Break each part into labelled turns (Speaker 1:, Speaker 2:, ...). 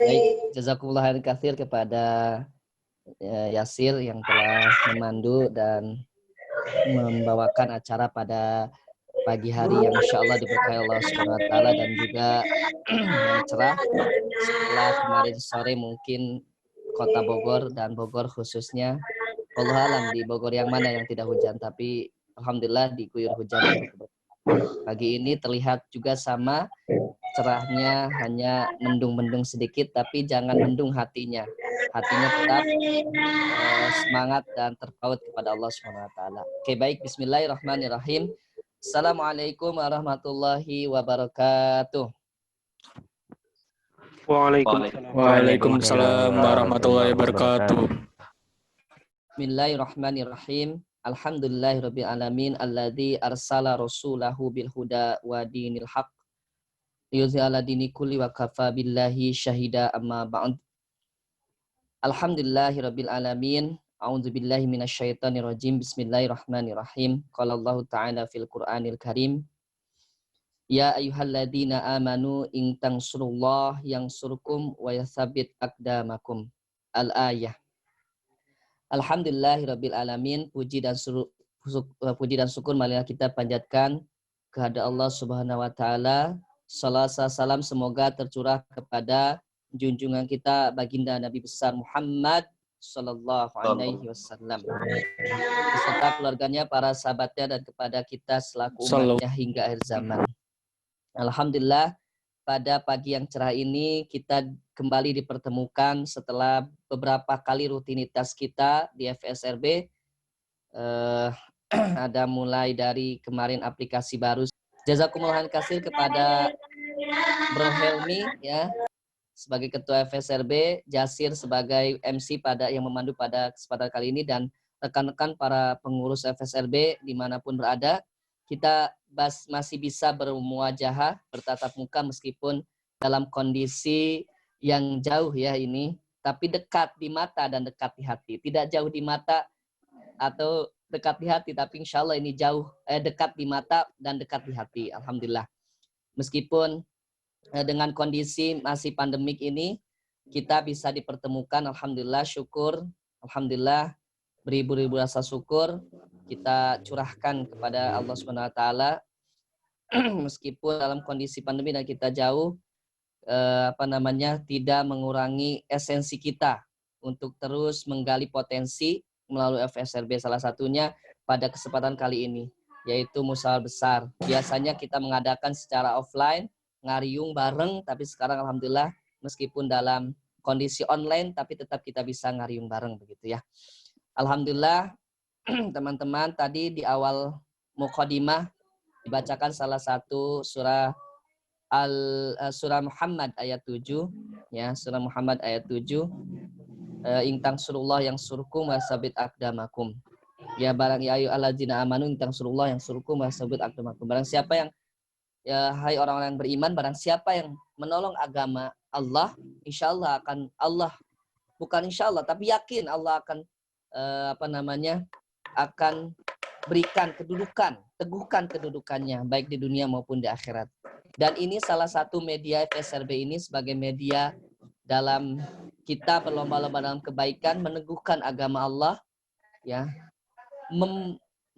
Speaker 1: Baik, jazakumullah khairan katsir kepada Yasir yang telah memandu dan membawakan acara pada pagi hari yang insya Allah diberkahi Allah Subhanahu wa taala dan juga yang cerah setelah kemarin sore mungkin Kota Bogor dan Bogor khususnya Allah alam di Bogor yang mana yang tidak hujan, tapi alhamdulillah diguyur hujan yang pagi ini terlihat juga sama cerahnya, hanya mendung-mendung sedikit tapi jangan mendung hatinya. Hatinya tetap semangat dan terpaut kepada Allah Subhanahu wa taala. Oke, baik, bismillahirrahmanirrahim. Assalamualaikum warahmatullahi wabarakatuh.
Speaker 2: Waalaikumsalam warahmatullahi wabarakatuh.
Speaker 1: Bismillahirrahmanirrahim. Alhamdulillahirabbil alamin alladzi arsala rasulahu bil huda wa dinil haq liyuzhira dini kulli wa kafa billahi syahida amma ba'd. Alhamdulillahirabbil alamin. A'udzubillahi minasyaitonir rajim. Bismillahirrahmanirrahim. Qala Allah Ta'ala fil Qur'anil Karim. Ya ayyuhalladzina amanu in tansurullah yansurkum wa yatsabbit aqdamakum. Al-ayah. Alhamdulillahirabbil alamin. Puji dan syukur marilah kita panjatkan kehadirat Allah Subhanahu wa taala. Salam semoga tercurah kepada junjungan kita baginda Nabi besar Muhammad sallallahu alaihi wasallam beserta keluarganya, para sahabatnya, dan kepada kita selaku umatnya hingga akhir zaman. Alhamdulillah, pada pagi yang cerah ini kita kembali dipertemukan setelah beberapa kali rutinitas kita di FSRB. Ada mulai dari kemarin aplikasi baru. Jazakumullah khairan kepada Bro Helmi ya sebagai ketua FSRB, Jasir sebagai MC yang memandu pada kesempatan kali ini, dan rekan-rekan para pengurus FSRB dimanapun berada. Kita masih bisa bermuajahah, bertatap muka meskipun dalam kondisi yang jauh ya ini, tapi dekat di mata dan dekat di hati. Tidak jauh di mata atau dekat di hati, tapi insya Allah ini dekat di mata dan dekat di hati. Alhamdulillah. Meskipun dengan kondisi masih pandemik ini, kita bisa dipertemukan. Alhamdulillah, syukur. Alhamdulillah, beribu-ribu rasa syukur kita curahkan kepada Allah Subhanahu wa taala. Meskipun dalam kondisi pandemi dan kita jauh, tidak mengurangi esensi kita untuk terus menggali potensi melalui FSRB, salah satunya pada kesempatan kali ini, yaitu musyawarah besar. Biasanya kita mengadakan secara offline, ngariung bareng, tapi sekarang alhamdulillah meskipun dalam kondisi online, tapi tetap kita bisa ngariung bareng begitu ya. Alhamdulillah, teman-teman, tadi di awal muqaddimah dibacakan salah satu surah surah Muhammad ayat 7 ya, surah Muhammad ayat 7. Intang surullah yang surkum wasabit akdamakum. Ya barang ya ayu alladzina amanu intang surullah yang surkum wasabit akdamakum. Barang siapa yang hai orang-orang yang beriman, barang siapa yang menolong agama Allah, insyaallah akan Allah, bukan insyaallah tapi yakin Allah akan akan berikan kedudukan, teguhkan kedudukannya baik di dunia maupun di akhirat. Dan ini salah satu media FSRB ini sebagai media dalam kita berlomba-lomba dalam kebaikan, meneguhkan agama Allah ya,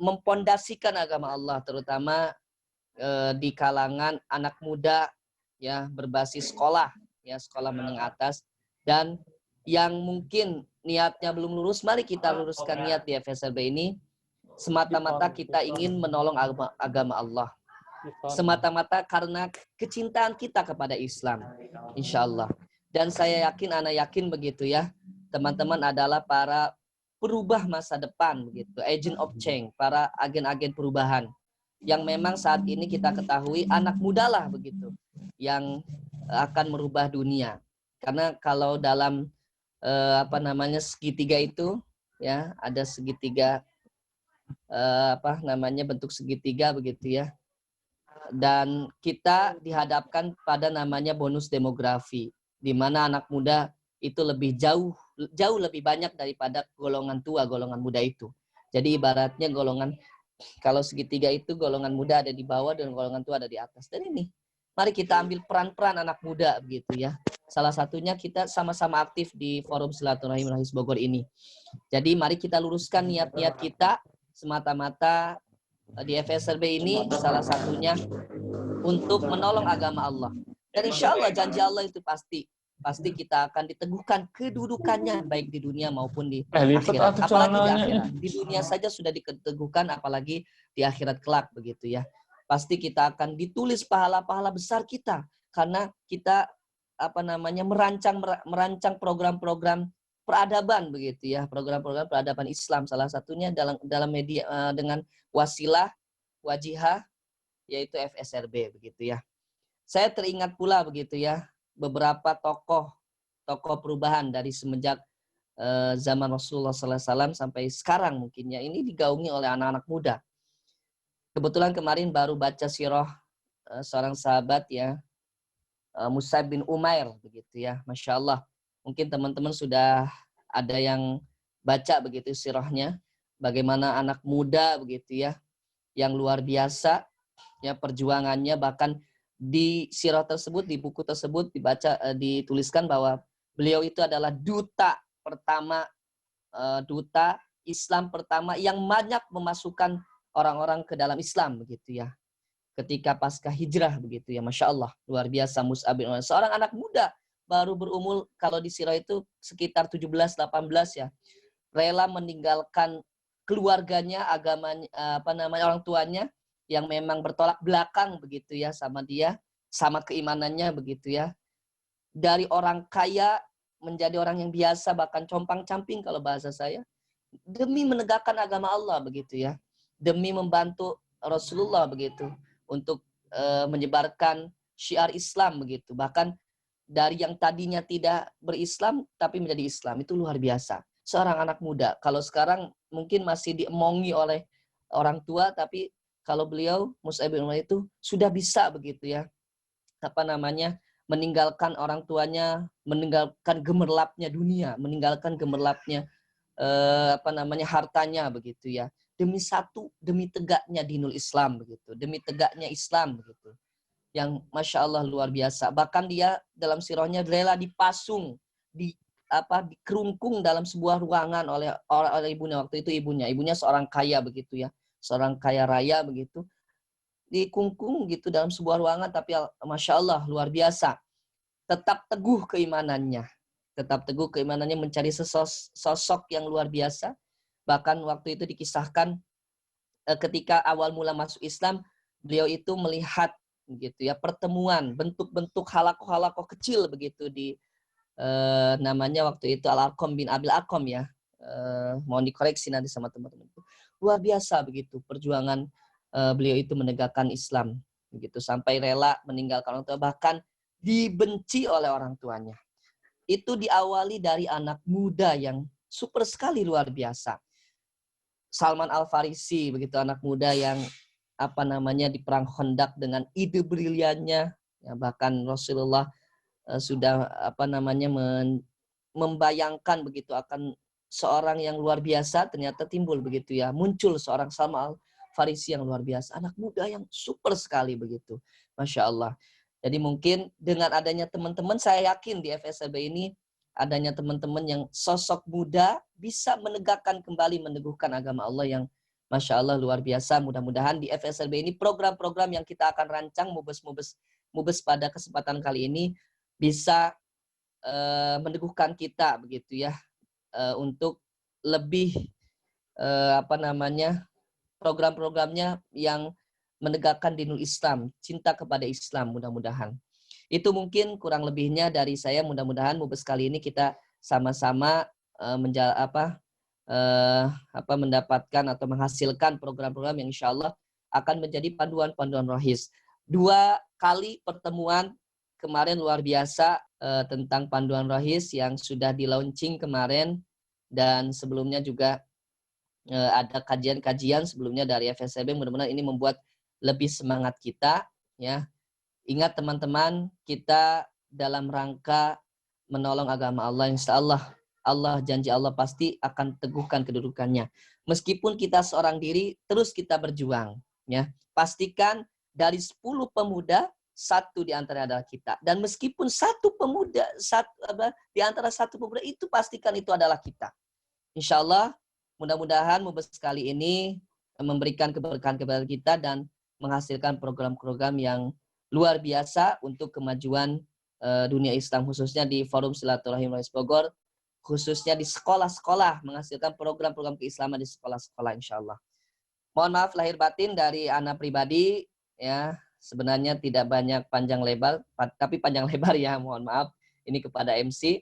Speaker 1: mempondasikan agama Allah terutama di kalangan anak muda ya, berbasis sekolah ya, sekolah menengah atas, dan yang mungkin niatnya belum lurus, mari kita luruskan niat di FSRB ini. Semata-mata kita ingin menolong agama Allah, semata-mata karena kecintaan kita kepada Islam, insya Allah. Dan saya yakin, anak yakin begitu ya, teman-teman adalah para perubah masa depan begitu, agent of change, para agen-agen perubahan yang memang saat ini kita ketahui anak muda lah begitu yang akan merubah dunia. Karena kalau dalam segitiga itu ya, ada segitiga bentuk segitiga begitu ya, dan kita dihadapkan pada namanya bonus demografi, di mana anak muda itu lebih jauh lebih banyak daripada golongan tua, golongan muda itu. Jadi ibaratnya golongan, kalau segitiga itu golongan muda ada di bawah dan golongan tua ada di atas. Dan ini mari kita ambil peran-peran anak muda begitu ya. Salah satunya kita sama-sama aktif di Forum Silaturahim Rahis Bogor ini. Jadi mari kita luruskan niat-niat kita semata-mata di FSRB ini salah satunya untuk menolong agama Allah. Dan insya Allah janji Allah itu pasti kita akan diteguhkan kedudukannya baik di dunia maupun di akhirat. Apalagi di akhirat. Di dunia saja sudah diteguhkan, apalagi di akhirat kelak begitu ya. Pasti kita akan ditulis pahala-pahala besar kita karena kita merancang program-program peradaban begitu ya, program-program peradaban Islam, salah satunya dalam media dengan wasilah wajihah yaitu FSRB begitu ya. Saya teringat pula begitu ya beberapa tokoh perubahan dari semenjak zaman Rasulullah SAW sampai sekarang mungkin ya, ini digaungi oleh anak-anak muda. Kebetulan kemarin baru baca sirah seorang sahabat ya, Mus'ab bin Umair begitu ya, Masya Allah. Mungkin teman-teman sudah ada yang baca begitu sirahnya, bagaimana anak muda begitu ya, yang luar biasa ya perjuangannya. Bahkan di sirah tersebut, di buku tersebut dituliskan bahwa beliau itu adalah duta pertama, duta Islam pertama yang banyak memasukkan orang-orang ke dalam Islam begitu ya. Ketika pasca hijrah begitu ya, Masya Allah, luar biasa Mus'ab bin Umair. Seorang anak muda baru berumur kalau di sirah itu sekitar 17-18 ya, rela meninggalkan keluarganya, agamanya, orang tuanya yang memang bertolak belakang begitu ya sama dia, sama keimanannya begitu ya. Dari orang kaya menjadi orang yang biasa, bahkan compang-camping kalau bahasa saya, demi menegakkan agama Allah begitu ya, demi membantu Rasulullah begitu untuk menyebarkan syiar Islam begitu. Bahkan dari yang tadinya tidak berislam tapi menjadi Islam, itu luar biasa. Seorang anak muda, kalau sekarang mungkin masih diemongi oleh orang tua, tapi kalau beliau Mus'ab bin Umair itu sudah bisa begitu ya, meninggalkan orang tuanya, meninggalkan gemerlapnya dunia, meninggalkan gemerlapnya hartanya begitu ya, demi tegaknya dinul Islam begitu, demi tegaknya Islam begitu, yang Masya Allah luar biasa. Bahkan dia dalam sirahnya rela dipasung, dikerungkung dalam sebuah ruangan oleh ibunya. Waktu itu ibunya seorang kaya begitu ya, seorang kaya raya begitu, dikungkung gitu dalam sebuah ruangan, tapi Masya Allah luar biasa, tetap teguh keimanannya, mencari sosok yang luar biasa. Bahkan waktu itu dikisahkan ketika awal mula masuk Islam, beliau itu melihat gitu ya pertemuan bentuk-bentuk halakoh kecil begitu di namanya waktu itu Al-Arqam bin Abil Arqam ya. Mohon dikoreksi nanti sama teman-teman. Luar biasa begitu perjuangan beliau itu menegakkan Islam begitu, sampai rela meninggalkan orang tua, bahkan dibenci oleh orang tuanya. Itu diawali dari anak muda yang super sekali, luar biasa. Salman Al-Farisi begitu, anak muda yang di perang Khandaq dengan ide briliannya ya, bahkan Rasulullah sudah membayangkan begitu akan seorang yang luar biasa, ternyata timbul begitu ya, muncul seorang Salman Al-Farisi yang luar biasa, anak muda yang super sekali begitu, Masya Allah. Jadi mungkin dengan adanya teman-teman, saya yakin di FSRB ini adanya teman-teman yang sosok muda bisa menegakkan kembali, meneguhkan agama Allah yang Masya Allah luar biasa. Mudah-mudahan di FSRB ini program-program yang kita akan rancang, mubes pada kesempatan kali ini bisa meneguhkan kita begitu ya, untuk lebih program-programnya yang menegakkan dinul Islam, cinta kepada Islam, mudah-mudahan. Itu mungkin kurang lebihnya dari saya. Mudah-mudahan mubes kali ini kita sama-sama mendapatkan atau menghasilkan program-program yang insya Allah akan menjadi panduan-panduan rohis. 2 kali pertemuan kemarin luar biasa tentang panduan rohis yang sudah di launching kemarin, dan sebelumnya juga ada kajian-kajian sebelumnya dari FSRB. Mudah-mudahan ini membuat lebih semangat kita ya. Ingat teman-teman, kita dalam rangka menolong agama Allah, insya Allah janji Allah pasti akan teguhkan kedudukannya. Meskipun kita seorang diri, terus kita berjuang ya. Pastikan dari 10 pemuda satu di antara adalah kita. Dan meskipun satu pemuda, di antara satu pemuda itu pastikan itu adalah kita. Insya Allah, mudah-mudahan Mubes kali ini memberikan keberkahan kepada kita dan menghasilkan program-program yang luar biasa untuk kemajuan dunia Islam, khususnya di Forum Silaturahim Rois Bogor, khususnya di sekolah-sekolah, menghasilkan program-program keislaman di sekolah-sekolah insya Allah. Mohon maaf lahir batin dari Ana pribadi, ya sebenarnya tidak banyak panjang lebar, tapi panjang lebar ya, mohon maaf. Ini kepada MC,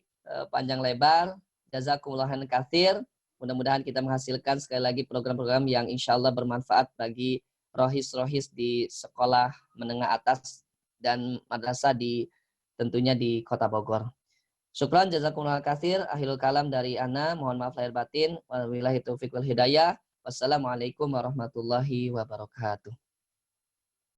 Speaker 1: panjang lebar, jazakumullah khairan katsir. Mudah-mudahan kita menghasilkan sekali lagi program-program yang insya Allah bermanfaat bagi rohis-rohis di sekolah menengah atas dan madrasah tentunya di Kota Bogor. Syukran jazakumullah katsir. Akhirul kalam dari Ana, mohon maaf lahir batin. Wabillahi taufiq wal hidayah. Wassalamualaikum warahmatullahi wabarakatuh.